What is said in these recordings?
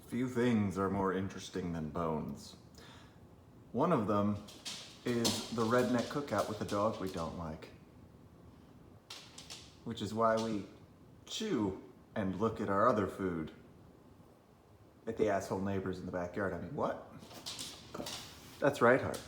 Few things are more interesting than bones. One of them is the redneck cookout with a dog we don't like. Which is why we chew and look at our other food. At the asshole neighbors in the backyard. I mean, what? That's right, Harvey.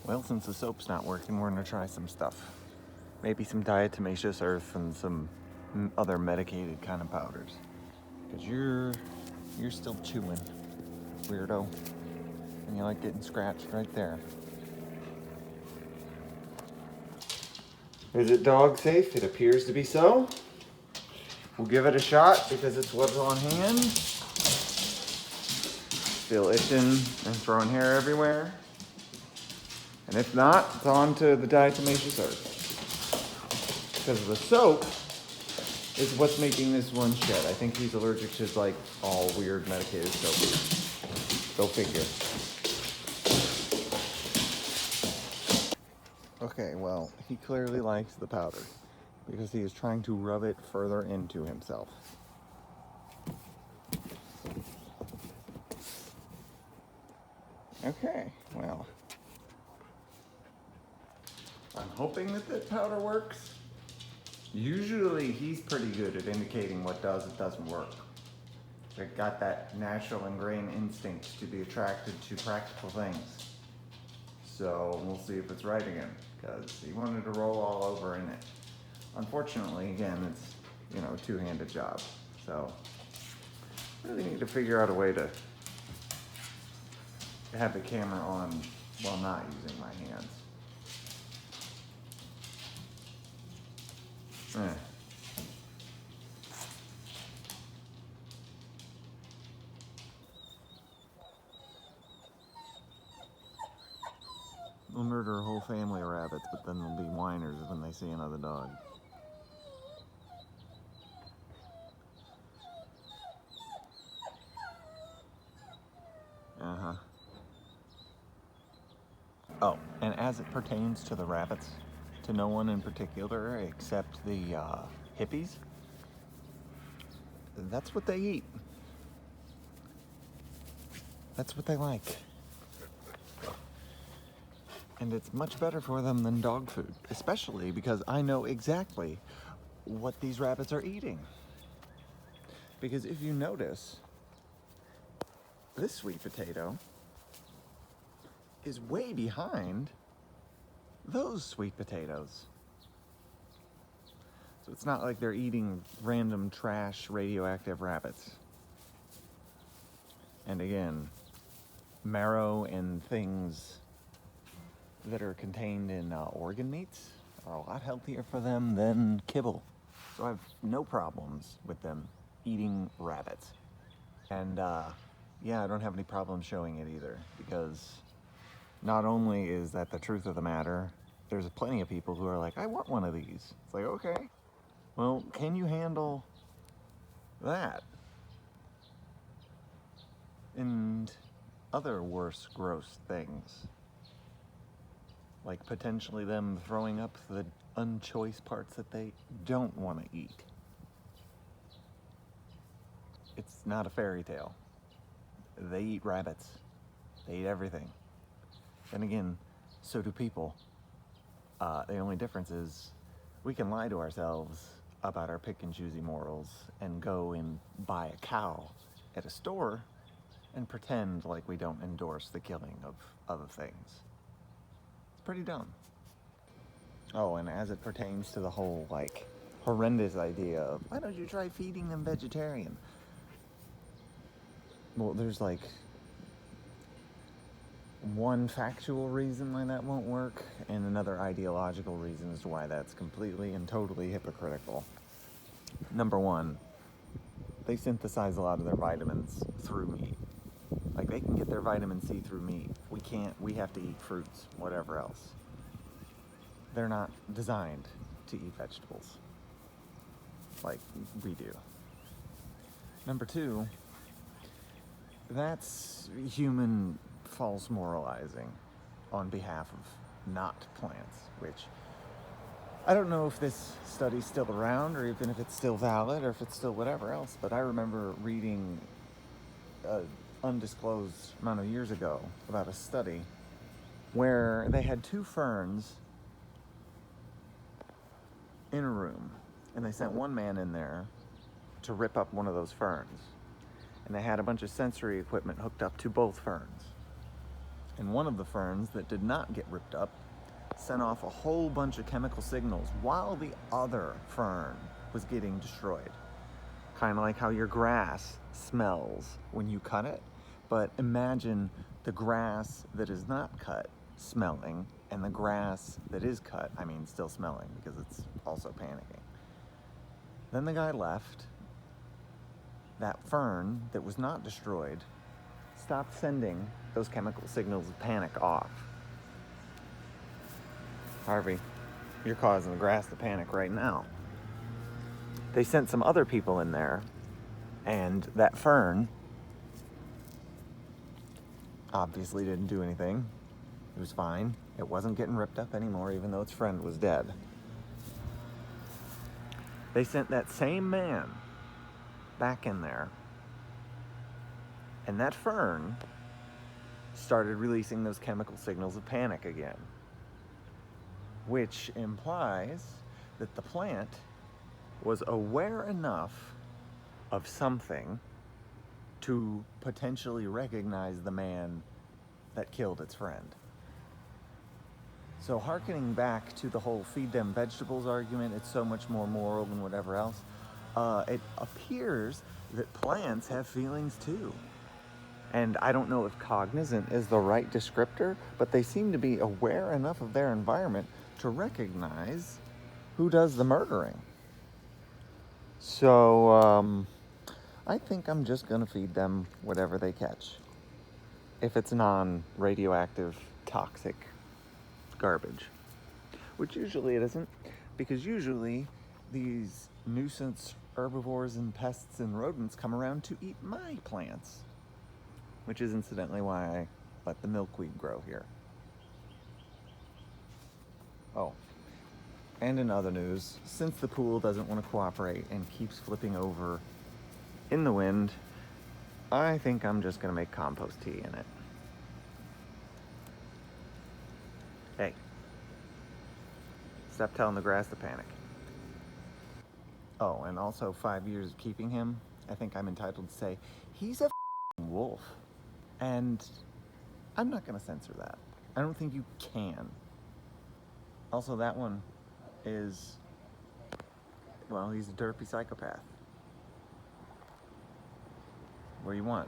Well, since the soap's not working, we're gonna try some stuff. Maybe some diatomaceous earth and some other medicated kind of powders. Because you're still chewing, weirdo. And you like getting scratched right there. Is it dog safe? It appears to be so. We'll give it a shot because it's what's on hand. Still itching and throwing hair everywhere. And if not, it's on to the diatomaceous earth. Because the soap is what's making this one shed. I think he's allergic to like all weird medicated soap. Go figure. Okay, well, he clearly likes the powder because he is trying to rub it further into himself. Okay, well. I'm hoping that the powder works. Usually he's pretty good at indicating what does and doesn't work. They've got that natural ingrained instinct to be attracted to practical things. So we'll see if it's right again, because he wanted to roll all over in it. Unfortunately, again, it's, you know, a two-handed job. So really need to figure out a way to have the camera on while not using my hands. They'll murder a whole family of rabbits, but then they'll be whiners when they see another dog. Uh-huh. Oh, and as it pertains to the rabbits, to no one in particular except the hippies, that's what they eat. That's what they like. And it's much better for them than dog food, especially because I know exactly what these rabbits are eating. Because if you notice, this sweet potato is way behind those sweet potatoes. So it's not like they're eating random trash radioactive rabbits. And again, marrow and things that are contained in organ meats are a lot healthier for them than kibble. So I have no problems with them eating rabbits. And yeah, I don't have any problem showing it either, because not only is that the truth of the matter, there's plenty of people who are like, I want one of these. It's like, okay, well, can you handle that? And other worse, gross things. Like potentially them throwing up the unchoiced parts that they don't want to eat. It's not a fairy tale. They eat rabbits. They eat everything. Then again, so do people. The only difference is we can lie to ourselves about our pick and choosy morals and go and buy a cow at a store and pretend like we don't endorse the killing of other things. It's pretty dumb. Oh, and as it pertains to the whole, like, horrendous idea of, why don't you try feeding them vegetarian? Well, there's like one factual reason why that won't work, and another ideological reason as to why that's completely and totally hypocritical. Number one, they synthesize a lot of their vitamins through meat. Like, they can get their vitamin C through meat. We can't. We have to eat fruits, whatever else. They're not designed to eat vegetables like we do. Number two, that's human false moralizing on behalf of not plants, which I don't know if this study's still around or even if it's still valid or if it's still whatever else, but I remember reading an undisclosed amount of years ago about a study where they had two ferns in a room, and they sent one man in there to rip up one of those ferns, and they had a bunch of sensory equipment hooked up to both ferns. And one of the ferns that did not get ripped up sent off a whole bunch of chemical signals while the other fern was getting destroyed. Kind of like how your grass smells when you cut it, but imagine the grass that is not cut smelling and the grass that is cut, still smelling, because it's also panicking. Then the guy left. That fern that was not destroyed stopped sending those chemical signals of panic off. Harvey, you're causing the grass to panic right now. They sent some other people in there, and that fern obviously didn't do anything. It was fine. It wasn't getting ripped up anymore, even though its friend was dead. They sent that same man back in there, and that fern started releasing those chemical signals of panic again, which implies that the plant was aware enough of something to potentially recognize the man that killed its friend. So hearkening back to the whole feed them vegetables argument, it's so much more moral than whatever else. It appears that plants have feelings too. And I don't know if cognizant is the right descriptor, but they seem to be aware enough of their environment to recognize who does the murdering. So I think I'm just going to feed them whatever they catch. If it's non-radioactive, toxic garbage. Which usually it isn't, because usually these nuisance herbivores and pests and rodents come around to eat my plants. Which is incidentally why I let the milkweed grow here. Oh, and in other news, since the pool doesn't want to cooperate and keeps flipping over in the wind, I think I'm just going to make compost tea in it. Hey, stop telling the grass to panic. Oh, and also 5 years of keeping him, I think I'm entitled to say, he's a wolf. And I'm not going to censor that. I don't think you can. Also, that one is, well, he's a derpy psychopath. What do you want?